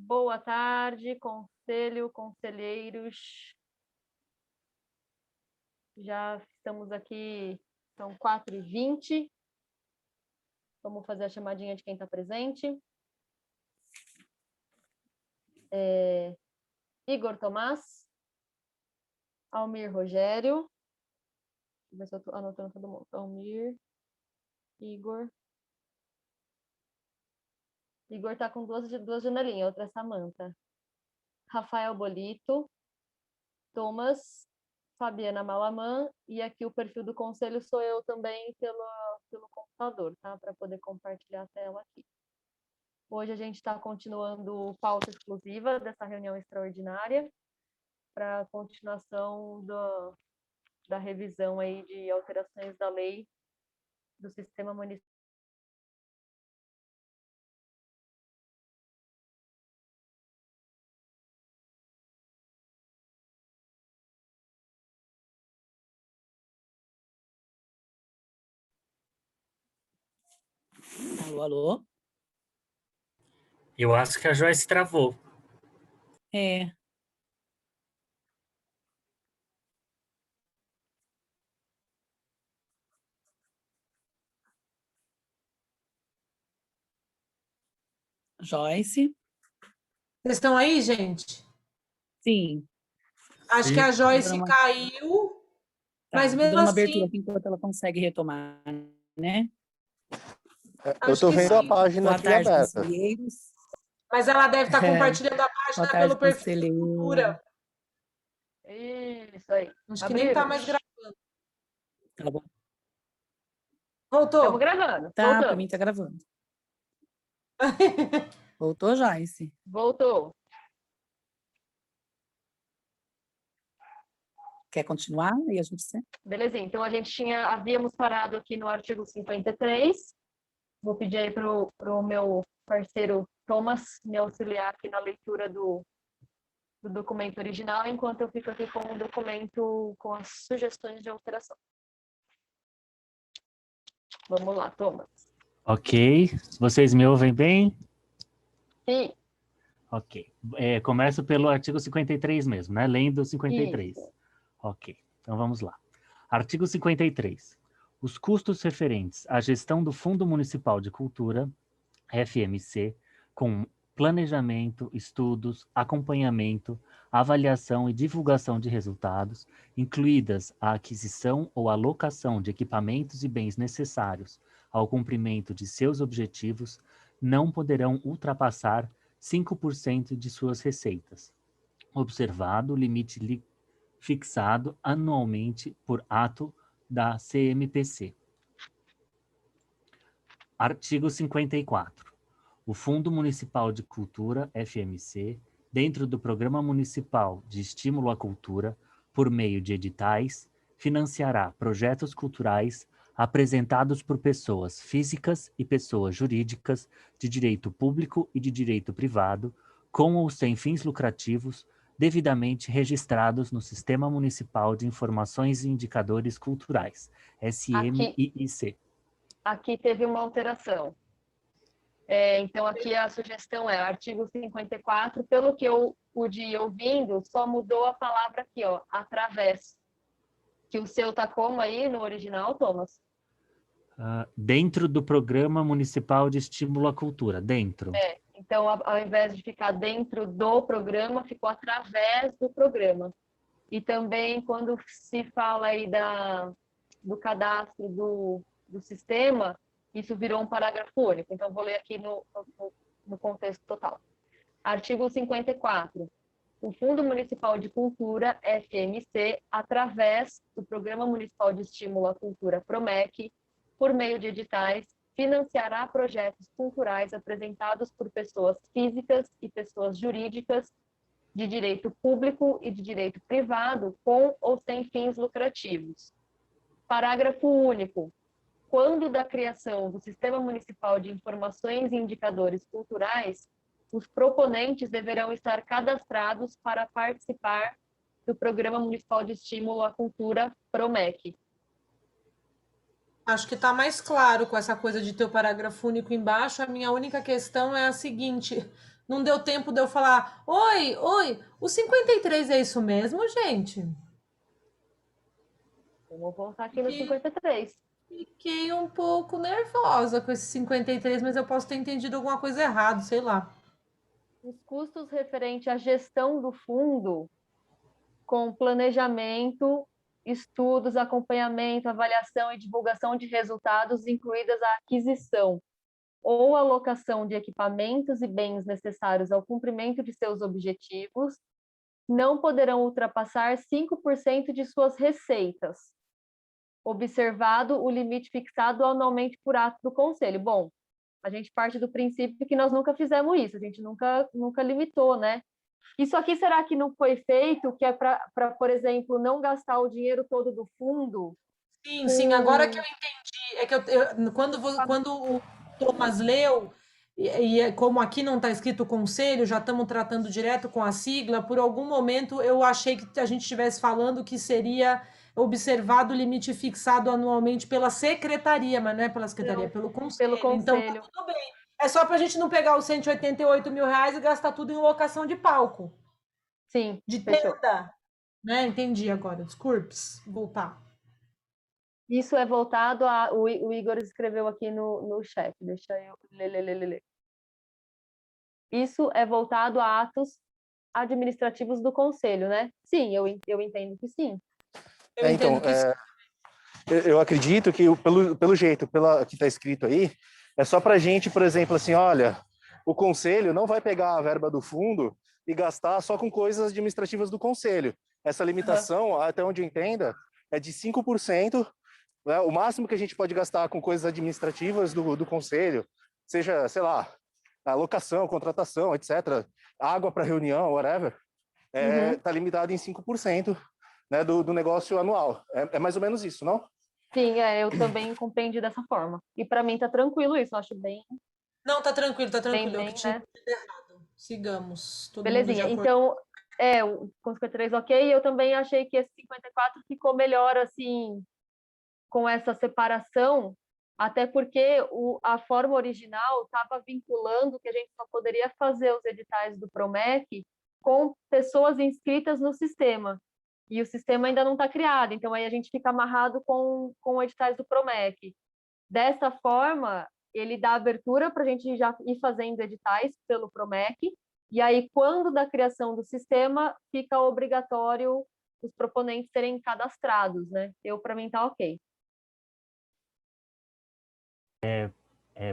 Boa tarde, conselho, conselheiros. Já estamos aqui, são 4h20. Vamos fazer a chamadinha de quem está presente. Igor Tomás, Almir Rogério. Deixa eu ver se eu estou anotando todo mundo. Almir, Igor. Igor está com duas janelinhas, outra é Samantha. Rafael Bolito, Thomas, Fabiana Malaman, e aqui o perfil do conselho sou eu também pelo computador, tá? Para poder compartilhar a tela aqui. Hoje a gente está continuando pauta exclusiva dessa reunião extraordinária para a continuação da revisão aí de alterações da lei do Sistema Municipal. Alô, alô? Eu acho que a Joyce travou. É. Joyce? Vocês estão aí, gente? Sim. Acho que a Joyce Dando uma- caiu, Tá, mas mesmo dando uma abertura assim, aqui enquanto ela consegue retomar, né? Eu acho estou que vendo a sim. página Boa aqui tarde, aberta. conselheiros. Mas ela deve estar compartilhando a Boa página tarde, pelo perfil da conselheiro. cultura. Isso aí. Acho que nem está mais gravando. Tá bom. Voltou? Estamos gravando. Tá, para Voltamos. mim tá gravando. Voltou, Joyce? Voltou. Quer continuar? E a gente... Belezinha. Então, havíamos parado aqui no artigo 53. Vou pedir aí para o meu parceiro Thomas me auxiliar aqui na leitura do documento original, enquanto eu fico aqui com o documento com as sugestões de alteração. Vamos lá, Thomas. Ok. Vocês me ouvem bem? Sim. Ok. Começo pelo artigo 53 mesmo, né? Lendo 53. Isso. Ok. Então vamos lá. Artigo 53. Os custos referentes à gestão do Fundo Municipal de Cultura, FMC, com planejamento, estudos, acompanhamento, avaliação e divulgação de resultados, incluídas a aquisição ou alocação de equipamentos e bens necessários ao cumprimento de seus objetivos, não poderão ultrapassar 5% de suas receitas, observado o limite fixado anualmente por ato da CMPC. Artigo 54. O Fundo Municipal de Cultura, FMC, dentro do Programa Municipal de Estímulo à Cultura, por meio de editais, financiará projetos culturais apresentados por pessoas físicas e pessoas jurídicas de direito público e de direito privado, com ou sem fins lucrativos, devidamente registrados no Sistema Municipal de Informações e Indicadores Culturais, SMIIC. Aqui teve uma alteração. Então, aqui a sugestão é artigo 54, pelo que eu pude ir ouvindo, só mudou a palavra aqui, ó, através. Que o seu tá como aí no original, Thomas? Dentro do Programa Municipal de Estímulo à Cultura, dentro. Então, ao invés de ficar dentro do programa, ficou através do programa. E também, quando se fala aí do cadastro do sistema, isso virou um parágrafo único. Então, vou ler aqui no contexto total. Artigo 54. O Fundo Municipal de Cultura, FMC, através do Programa Municipal de Estímulo à Cultura, PROMEC, por meio de editais, financiará projetos culturais apresentados por pessoas físicas e pessoas jurídicas de direito público e de direito privado, com ou sem fins lucrativos. Parágrafo único. Quando da criação do Sistema Municipal de Informações e Indicadores Culturais, os proponentes deverão estar cadastrados para participar do Programa Municipal de Estímulo à Cultura, PROMEC. Acho que está mais claro com essa coisa de ter o parágrafo único embaixo. A minha única questão é a seguinte: não deu tempo de eu falar, oi, o 53 é isso mesmo, gente? Vamos voltar aqui no Fiquei- 53. Fiquei um pouco nervosa com esse 53, mas eu posso ter entendido alguma coisa errada, sei lá. Os custos referentes à gestão do fundo, com planejamento, estudos, acompanhamento, avaliação e divulgação de resultados, incluídas a aquisição ou alocação de equipamentos e bens necessários ao cumprimento de seus objetivos, não poderão ultrapassar 5% de suas receitas, observado o limite fixado anualmente por ato do Conselho. Bom, a gente parte do princípio que nós nunca fizemos isso, a gente nunca limitou, né? Isso aqui será que não foi feito, que é para, por exemplo, não gastar o dinheiro todo do fundo? Sim, agora que eu entendi, é que quando o Thomas leu, como aqui não está escrito conselho, já estamos tratando direto com a sigla, por algum momento eu achei que a gente estivesse falando que seria observado o limite fixado anualmente pela secretaria, mas não é pela secretaria, é Não, pelo pelo conselho. Então, tá conselho. tudo bem. É só para a gente não pegar os 188 mil reais e gastar tudo em locação de palco, Sim, de fechou. tenda, né? Entendi agora. Desculpes, voltar. Isso é voltado a... O Igor escreveu aqui no chat, deixa eu ler. Isso é voltado a atos administrativos do conselho, né? Sim, eu entendo que sim. Eu entendo que Eu acredito que pelo jeito, que está escrito aí, é só para a gente, por exemplo, assim, olha, o conselho não vai pegar a verba do fundo e gastar só com coisas administrativas do conselho. Essa limitação, até onde eu entenda, é de 5%, né? O máximo que a gente pode gastar com coisas administrativas do conselho, seja, sei lá, alocação, contratação, etc., água para reunião, whatever, tá limitado em 5%, né, do negócio anual. É mais ou menos isso, não? Sim, eu também compreendi dessa forma. E para mim tá tranquilo isso, eu acho bem, Não, tá tranquilo, eu que bem, tinha né? entendido errado. Sigamos, todo mundo de Belezinha. acordo. Então, com 53 ok, eu também achei que esse 54 ficou melhor, assim, com essa separação, até porque a forma original estava vinculando que a gente só poderia fazer os editais do Promec com pessoas inscritas no sistema. E o sistema ainda não está criado, então aí a gente fica amarrado com editais do Promec. Dessa forma, ele dá abertura para a gente já ir fazendo editais pelo Promec, e aí, quando da criação do sistema, fica obrigatório os proponentes serem cadastrados, né? Para mim, tá ok.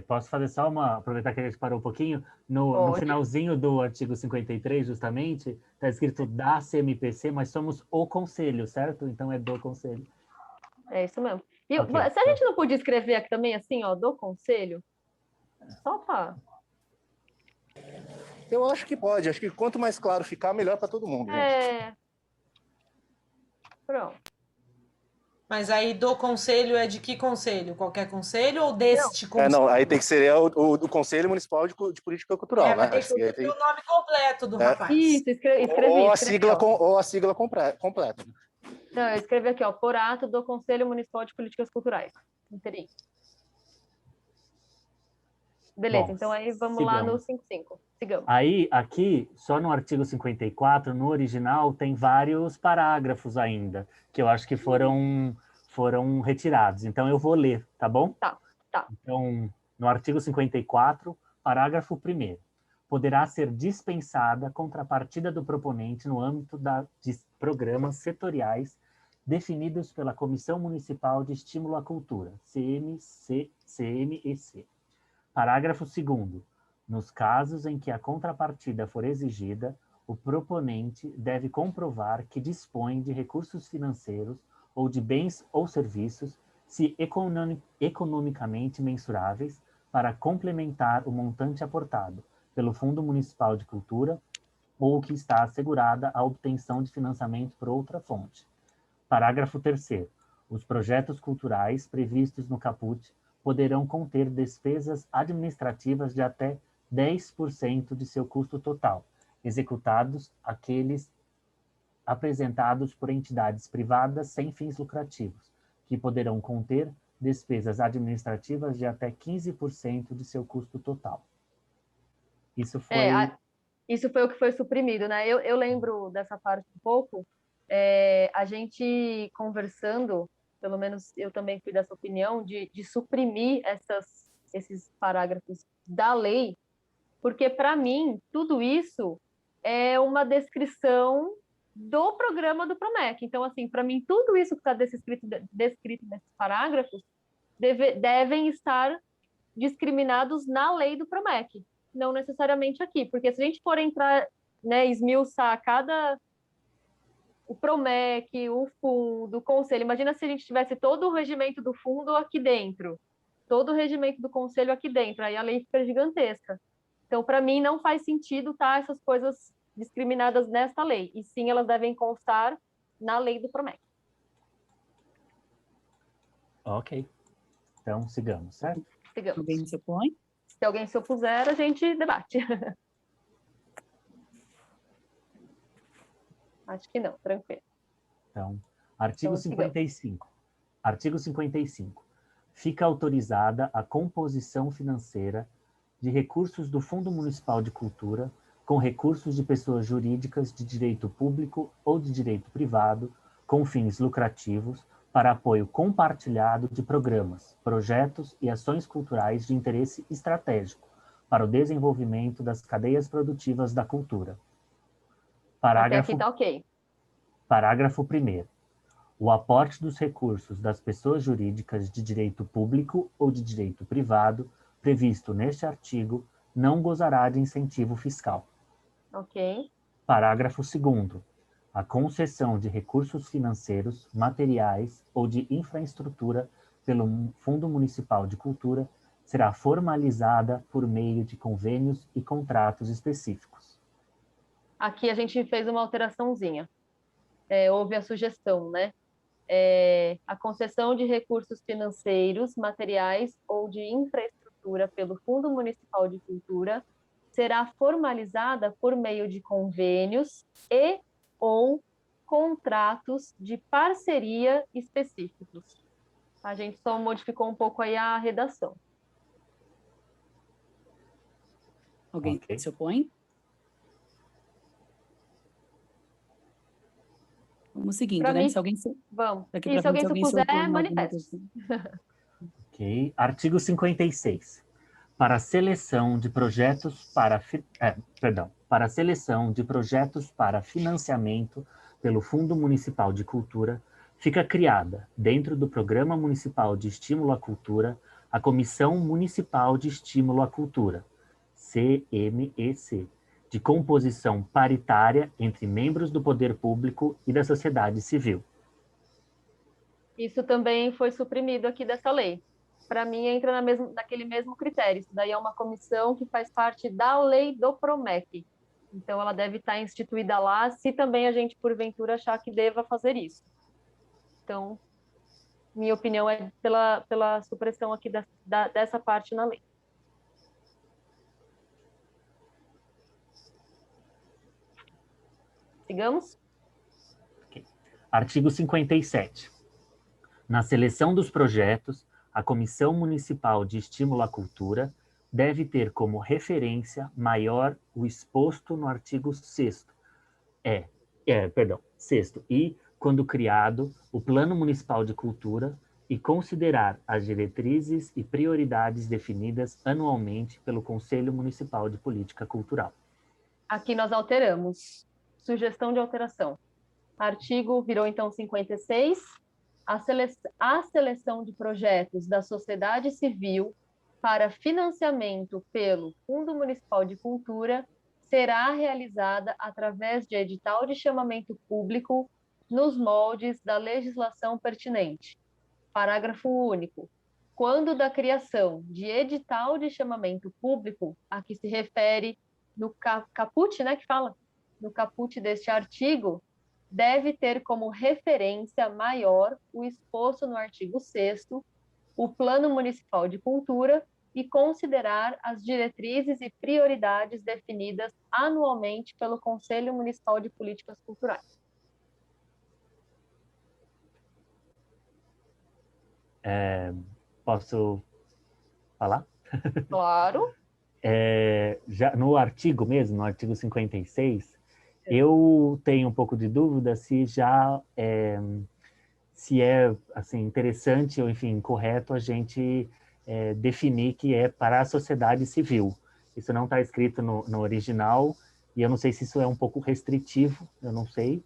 Posso fazer só aproveitar que a gente parou um pouquinho, no finalzinho do artigo 53, justamente, está escrito da CMPC, mas somos o conselho, certo? Então é do conselho. É isso mesmo. E Ok. se a gente não podia escrever aqui também assim, ó, do conselho, só para... Eu acho que pode. Acho que quanto mais claro ficar, melhor para todo mundo, gente. Pronto. Mas aí do conselho é de que conselho? Qualquer conselho ou deste conselho? Não, aí tem que ser o do Conselho Municipal de Política Cultural, né? Vai ter que ter o nome completo do rapaz. Isso, escrevi. Ou a sigla completa. Não, eu escrevi aqui, ó, por ato do Conselho Municipal de Políticas Culturais. Inteirinho. Beleza, Bom, então aí vamos lá no 55. Sigamos. Aí, aqui, só no artigo 54, no original, tem vários parágrafos ainda, que eu acho que foram retirados. Então, eu vou ler, tá bom? Tá. Então, no artigo 54, parágrafo 1º. Poderá ser dispensada contrapartida do proponente no âmbito de programas setoriais definidos pela Comissão Municipal de Estímulo à Cultura, CMEC. Parágrafo 2º. Nos casos em que a contrapartida for exigida, o proponente deve comprovar que dispõe de recursos financeiros ou de bens ou serviços, se economicamente mensuráveis, para complementar o montante aportado pelo Fundo Municipal de Cultura ou que está assegurada a obtenção de financiamento por outra fonte. Parágrafo 3º. Os projetos culturais previstos no caput poderão conter despesas administrativas de até 10% de seu custo total, executados aqueles apresentados por entidades privadas sem fins lucrativos, que poderão conter despesas administrativas de até 15% de seu custo total. Isso foi Isso foi o que foi suprimido, né? Eu lembro dessa parte um pouco, a gente conversando, pelo menos eu também fui dessa opinião, de suprimir esses parágrafos da lei, porque, para mim, tudo isso é uma descrição do programa do PROMEC. Então, assim, para mim, tudo isso que está descrito nesses parágrafos devem estar discriminados na lei do PROMEC, não necessariamente aqui, porque se a gente for entrar, né, esmiuçar o PROMEC, o fundo, o conselho, imagina se a gente tivesse todo o regimento do fundo aqui dentro, todo o regimento do conselho aqui dentro, aí a lei fica gigantesca. Então, para mim, não faz sentido estar essas coisas discriminadas nesta lei, e sim elas devem constar na lei do PROMEC. Ok. Então, sigamos, certo? Sigamos. Alguém se opõe? Se alguém se opuser, a gente debate. Acho que não, tranquilo. Então, artigo Então, sigamos. 55. Artigo 55. Fica autorizada a composição financeira de recursos do Fundo Municipal de Cultura com recursos de pessoas jurídicas de direito público ou de direito privado com fins lucrativos para apoio compartilhado de programas, projetos e ações culturais de interesse estratégico para o desenvolvimento das cadeias produtivas da cultura. Até aqui tá ok. Parágrafo 1º. O aporte dos recursos das pessoas jurídicas de direito público ou de direito privado, previsto neste artigo, não gozará de incentivo fiscal. Ok. Parágrafo 2º. A concessão de recursos financeiros, materiais ou de infraestrutura pelo Fundo Municipal de Cultura será formalizada por meio de convênios e contratos específicos. Aqui a gente fez uma alteraçãozinha. Houve a sugestão, né? A concessão de recursos financeiros, materiais ou de infraestrutura pelo Fundo Municipal de Cultura será formalizada por meio de convênios e ou contratos de parceria específicos. A gente só modificou um pouco aí a redação. Alguém Ok. se opõe? Vamos seguindo, Para né? mim, Se alguém se... vamos. Daqui E para se frente, alguém se se alguém se opõe opuser, em alguma manifeste. coisa. Ok. Artigo 56. Para a seleção de projetos para a seleção de projetos para financiamento pelo Fundo Municipal de Cultura, fica criada, dentro do Programa Municipal de Estímulo à Cultura, a Comissão Municipal de Estímulo à Cultura, CMEC, de composição paritária entre membros do poder público e da sociedade civil. Isso também foi suprimido aqui dessa lei. Para mim, entra naquele mesmo critério. Isso daí é uma comissão que faz parte da lei do PROMEC. Então, ela deve estar instituída lá, se também a gente, porventura, achar que deva fazer isso. Então, minha opinião é pela supressão aqui dessa parte na lei. Sigamos? Okay. Artigo 57. Na seleção dos projetos, a Comissão Municipal de Estímulo à Cultura deve ter como referência maior o exposto no artigo 6º. E, quando criado, o Plano Municipal de Cultura e considerar as diretrizes e prioridades definidas anualmente pelo Conselho Municipal de Política Cultural. Aqui nós alteramos. Sugestão de alteração. Artigo virou, então, 56. A seleção de projetos da sociedade civil para financiamento pelo Fundo Municipal de Cultura será realizada através de edital de chamamento público nos moldes da legislação pertinente. Parágrafo único. Quando da criação de edital de chamamento público, a que se refere no caput, né, que fala, no caput deste artigo, deve ter como referência maior o exposto no artigo 6º, o Plano Municipal de Cultura e considerar as diretrizes e prioridades definidas anualmente pelo Conselho Municipal de Políticas Culturais. Posso falar? Claro. já no artigo mesmo, no artigo 56, eu tenho um pouco de dúvida se se é assim, interessante ou, enfim, correto a gente definir que é para a sociedade civil. Isso não está escrito no original, e eu não sei se isso é um pouco restritivo, eu não sei.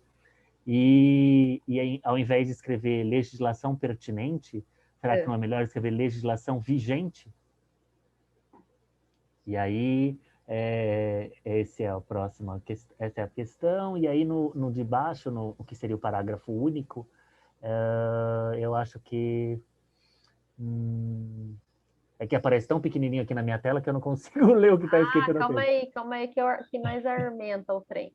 E aí, ao invés de escrever legislação pertinente, será que não é melhor escrever legislação vigente? E aí, essa é a questão. E aí, no de baixo, o que seria o parágrafo único, eu acho que... é que aparece tão pequenininho aqui na minha tela que eu não consigo ler o que está escrito na tela. Calma aí, que nós armenta o trem.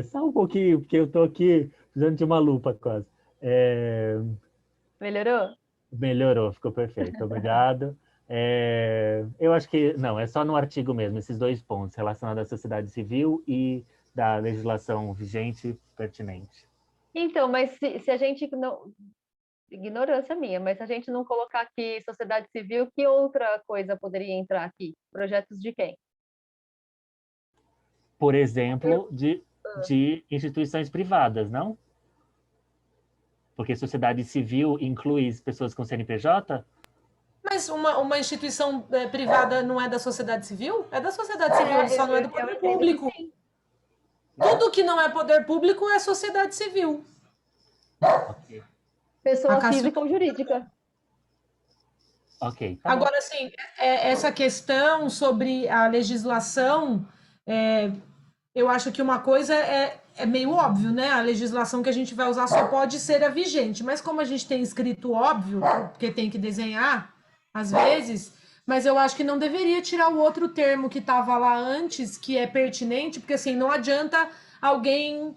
Só um pouquinho, porque eu estou aqui precisando de uma lupa quase. Melhorou? Melhorou, ficou perfeito. Obrigado. Eu acho que, não, é só no artigo mesmo, esses 2 pontos, relacionados à sociedade civil e da legislação vigente pertinente. Então, mas se a gente não... Ignorância minha, mas se a gente não colocar aqui sociedade civil, que outra coisa poderia entrar aqui? Projetos de quem? Por exemplo, de instituições privadas, não? Porque sociedade civil inclui pessoas com CNPJ? Mas uma instituição privada não é da sociedade civil? É da sociedade civil, só não é do poder público. Tudo que não é poder público é sociedade civil. Ok. Pessoa física ou jurídica. Ok. Tá Agora, bom. assim, essa questão sobre a legislação, eu acho que uma coisa é meio óbvio, né? A legislação que a gente vai usar só pode ser a vigente, mas como a gente tem escrito óbvio, porque tem que desenhar, às vezes, mas eu acho que não deveria tirar o outro termo que estava lá antes, que é pertinente, porque assim, não adianta alguém...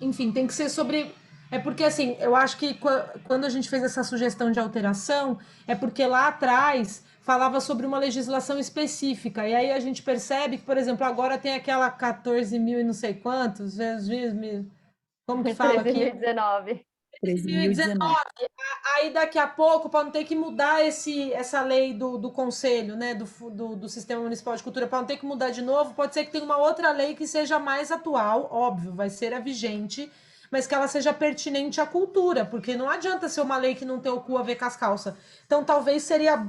Enfim, tem que ser sobre... É porque, assim, eu acho que quando a gente fez essa sugestão de alteração, é porque lá atrás falava sobre uma legislação específica. E aí a gente percebe que, por exemplo, agora tem aquela 14 mil e não sei quantos, como que fala aqui? 13.019. 13.019. Aí daqui a pouco, para não ter que mudar essa lei do conselho, né, do Sistema Municipal de Cultura, para não ter que mudar de novo, pode ser que tenha uma outra lei que seja mais atual, óbvio, vai ser a vigente, mas que ela seja pertinente à cultura, porque não adianta ser uma lei que não tem o cu a ver com as calças. Então, talvez seria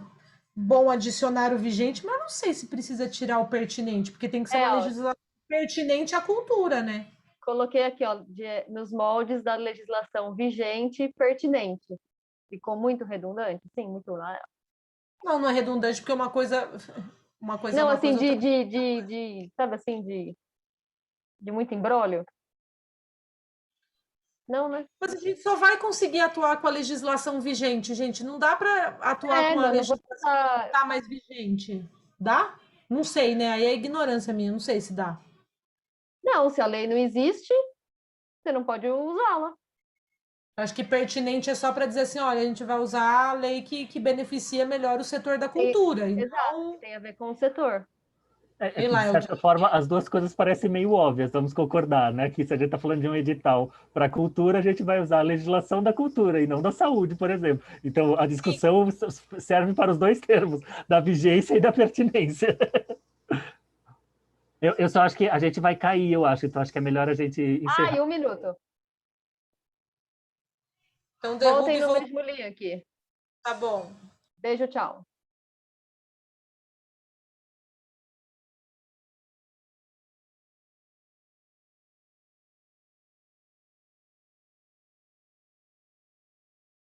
bom adicionar o vigente, mas não sei se precisa tirar o pertinente, porque tem que ser uma legislação pertinente à cultura, né? Coloquei aqui, ó, nos moldes da legislação vigente e pertinente. Ficou muito redundante? Sim, muito. Não, não é redundante, porque uma coisa Não, assim, sabe assim, de muito embrólio? Não, né? Mas a gente só vai conseguir atuar com a legislação vigente, gente. Não dá para atuar com a legislação que não está mais vigente. Dá? Não sei, né? Aí é ignorância minha, não sei se dá. Não, se a lei não existe, você não pode usá-la. Acho que pertinente é só para dizer assim, olha, a gente vai usar a lei que beneficia melhor o setor da cultura. Exato, tem a ver com o setor. Que, de certa forma, as duas coisas parecem meio óbvias, vamos concordar, né? Que se a gente está falando de um edital para a cultura, a gente vai usar a legislação da cultura e não da saúde, por exemplo. Então, a discussão serve para os 2 termos, da vigência e da pertinência. Eu só acho que a gente vai cair, eu acho. Então, acho que é melhor a gente encerrar. E 1 minuto. Então, Voltem no mesmo link aqui. Tá bom. Beijo, tchau.